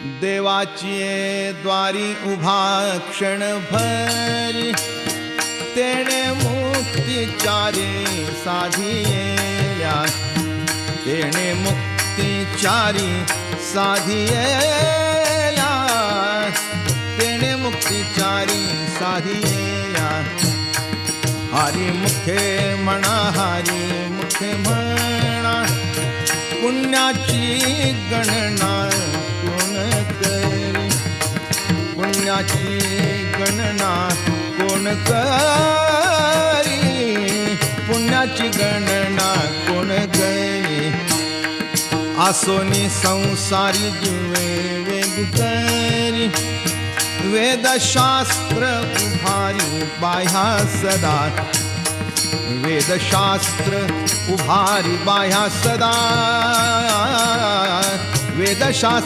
देवाची द्वारी उभा क्षण भरी, तेणे मुक्तिचारी साधिया, तेणे मुक्तिचारी साधिया, तेणे मुक्तिचारी साधिया. हरी मुखे म्हणा, हरी मुखे म्हणा, पुण्याची गणना कोण करी, पुण्याची गणना कोण करी, पुण्याची गणना कोण करी. आसोनी संसारी जीवे वेग करी, वेदशास्त्र उभारी बाह्या सदा, वेदशास्त्र उभारी बाह्या सदा, वेदशास्त्र